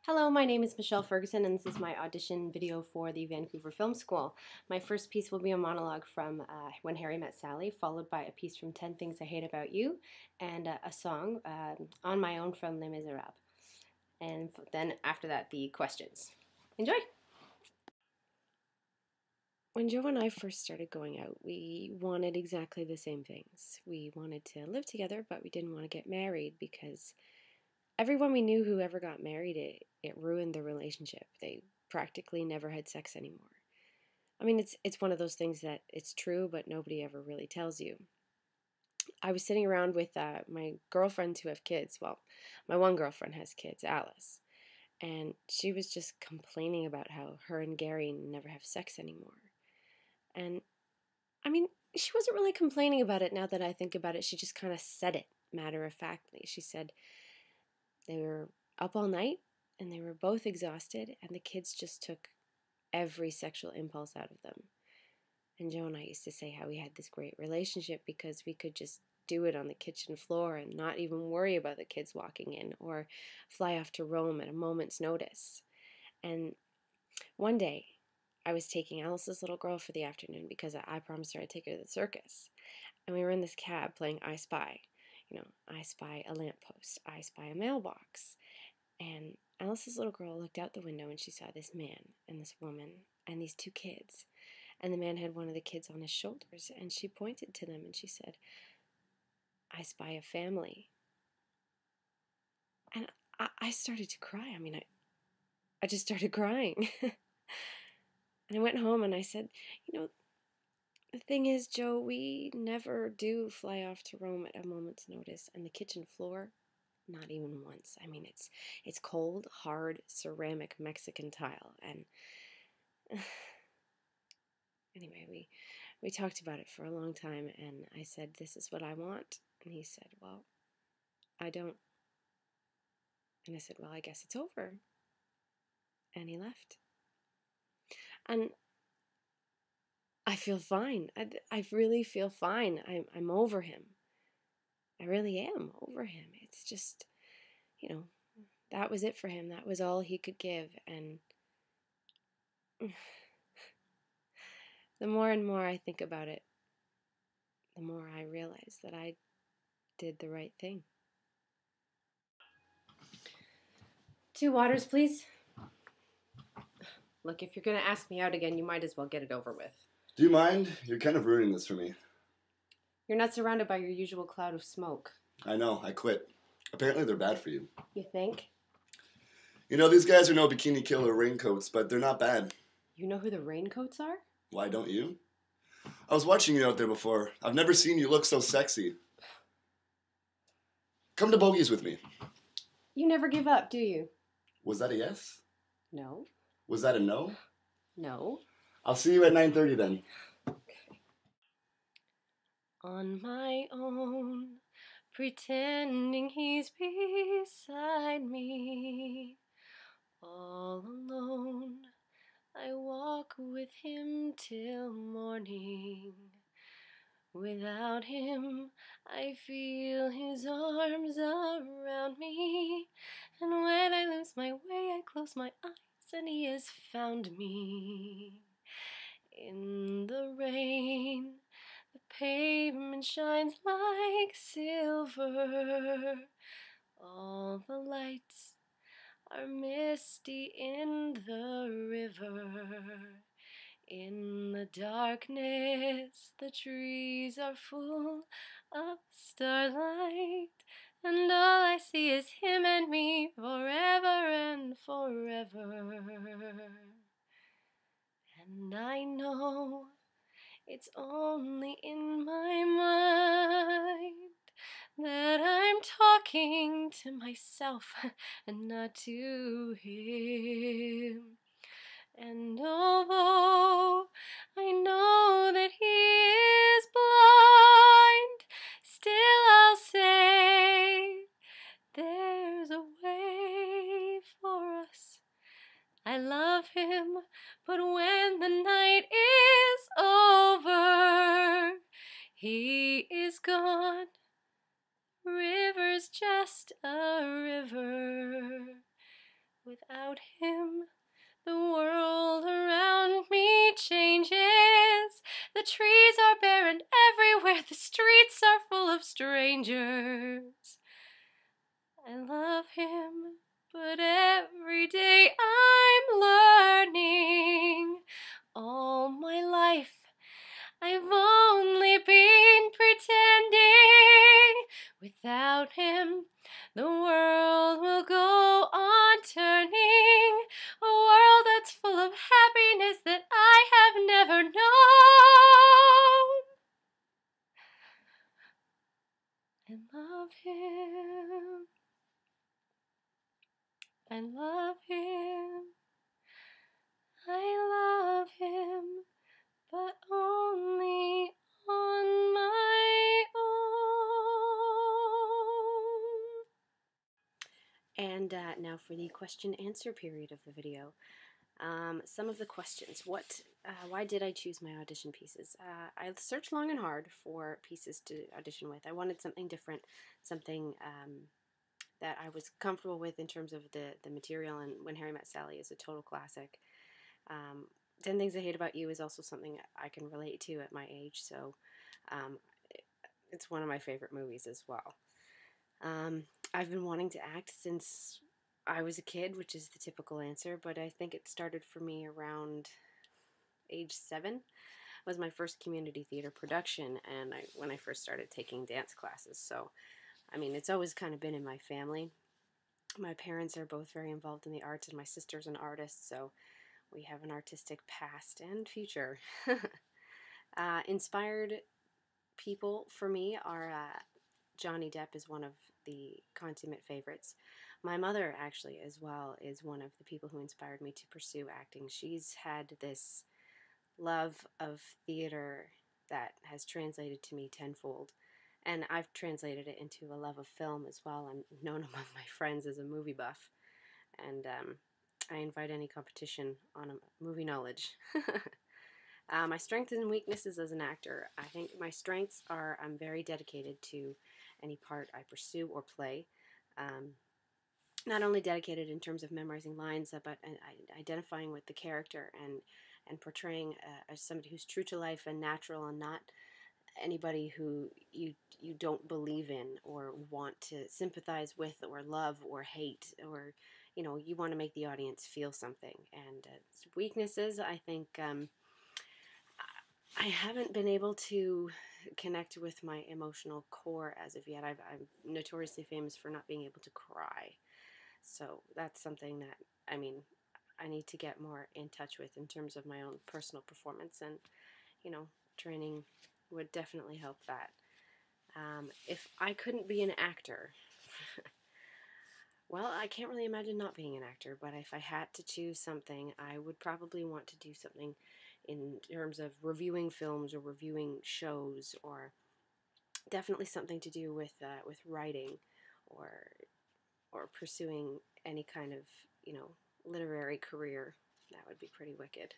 Hello, my name is Michelle Ferguson, and this is my audition video for the Vancouver Film School. My first piece will be a monologue from When Harry Met Sally, followed by a piece from 10 Things I Hate About You, and a song on my own from Les Miserables. And then after that, the questions. Enjoy! When Joe and I first started going out, we wanted exactly the same things. We wanted to live together, but we didn't want to get married because everyone we knew who ever got married, it ruined the relationship. They practically never had sex anymore. I mean, it's one of those things that it's true, but nobody ever really tells you. I was sitting around with my girlfriends who have kids. Well, my one girlfriend has kids, Alice. And she was just complaining about how her and Gary never have sex anymore. And, I mean, she wasn't really complaining about it now that I think about it. She just kind of said it matter-of-factly. She said they were up all night and they were both exhausted and the kids just took every sexual impulse out of them. And Joe and I used to say how we had this great relationship because we could just do it on the kitchen floor and not even worry about the kids walking in or fly off to Rome at a moment's notice. And one day, I was taking Alice's little girl for the afternoon because I promised her I'd take her to the circus. And we were in this cab playing I Spy. You know, I spy a lamppost, I spy a mailbox. And Alice's little girl looked out the window and she saw this man and this woman and these two kids. And the man had one of the kids on his shoulders and she pointed to them and she said, I spy a family. And I started to cry. I mean, I just started crying. And I went home and I said, you know, the thing is, Joe, we never do fly off to Rome at a moment's notice. And the kitchen floor, not even once. I mean, it's cold, hard, ceramic Mexican tile. And anyway, we talked about it for a long time. And I said, this is what I want. And he said, well, I don't. And I said, well, I guess it's over. And he left. And I feel fine. I really feel fine. I'm over him. I really am over him. It's just, you know, that was it for him. That was all he could give. And the more and more I think about it, the more I realize that I did the right thing. 2 waters, please. Look, if you're going to ask me out again, you might as well get it over with. Do you mind? You're kind of ruining this for me. You're not surrounded by your usual cloud of smoke. I know, I quit. Apparently they're bad for you. You think? You know, these guys are no bikini killer raincoats, but they're not bad. You know who the raincoats are? Why don't you? I was watching you out there before. I've never seen you look so sexy. Come to Bogies with me. You never give up, do you? Was that a yes? No. Was that a no? No. I'll see you at 9:30 then. Okay. On my own, pretending he's beside me. All alone, I walk with him till morning. Without him, I feel his arms around me. And when I lose my way, I close my eyes and he has found me. In the rain, the pavement shines like silver. All the lights are misty in the river. In the darkness, the trees are full of starlight, and all I see is him and me forever and forever. And I know it's only in my mind that I'm talking to myself and not to him. And although I know that he is blind, still I'll say there's a way for us. I love him, but when the night is over, he is gone. River's just a river. Without him, the world around me changes. The trees are bare and everywhere the streets are full of strangers. I love him, but every day I'm learning. All my life I've only been pretending. Without him, the world will go on turning. A world that's full of happiness that I have never known. I love him. I love him. I love him, but only on my own. And now for the question-answer period of the video. Some of the questions. Why did I choose my audition pieces? I searched long and hard for pieces to audition with. I wanted something different, something that I was comfortable with in terms of the material, and When Harry Met Sally is a total classic. 10 Things I Hate About You is also something I can relate to at my age, so it's one of my favorite movies as well. I've been wanting to act since I was a kid, which is the typical answer, but I think it started for me around age 7. It was my first community theater production, and when I first started taking dance classes. So, I mean, it's always kind of been in my family. My parents are both very involved in the arts, and my sister's an artist, so we have an artistic past and future. Inspired people for me are Johnny Depp is one of the consummate favorites. My mother, actually, as well, is one of the people who inspired me to pursue acting. She's had this love of theater that has translated to me tenfold. And I've translated it into a love of film as well. I'm known among my friends as a movie buff. And I invite any competition on movie knowledge. My strengths and weaknesses as an actor. I think my strengths are I'm very dedicated to any part I pursue or play. Not only dedicated in terms of memorizing lines, but identifying with the character and portraying as somebody who's true to life and natural, and not anybody who you don't believe in or want to sympathize with or love or hate, or you want to make the audience feel something. And weaknesses, I think I haven't been able to connect with my emotional core as of yet. I'm notoriously famous for not being able to cry. So that's something that, I mean, I need to get more in touch with in terms of my own personal performance, and, training would definitely help that. If I couldn't be an actor, well, I can't really imagine not being an actor, but if I had to choose something, I would probably want to do something in terms of reviewing films or reviewing shows, or definitely something to do with writing, or pursuing any kind of literary career. That would be pretty wicked.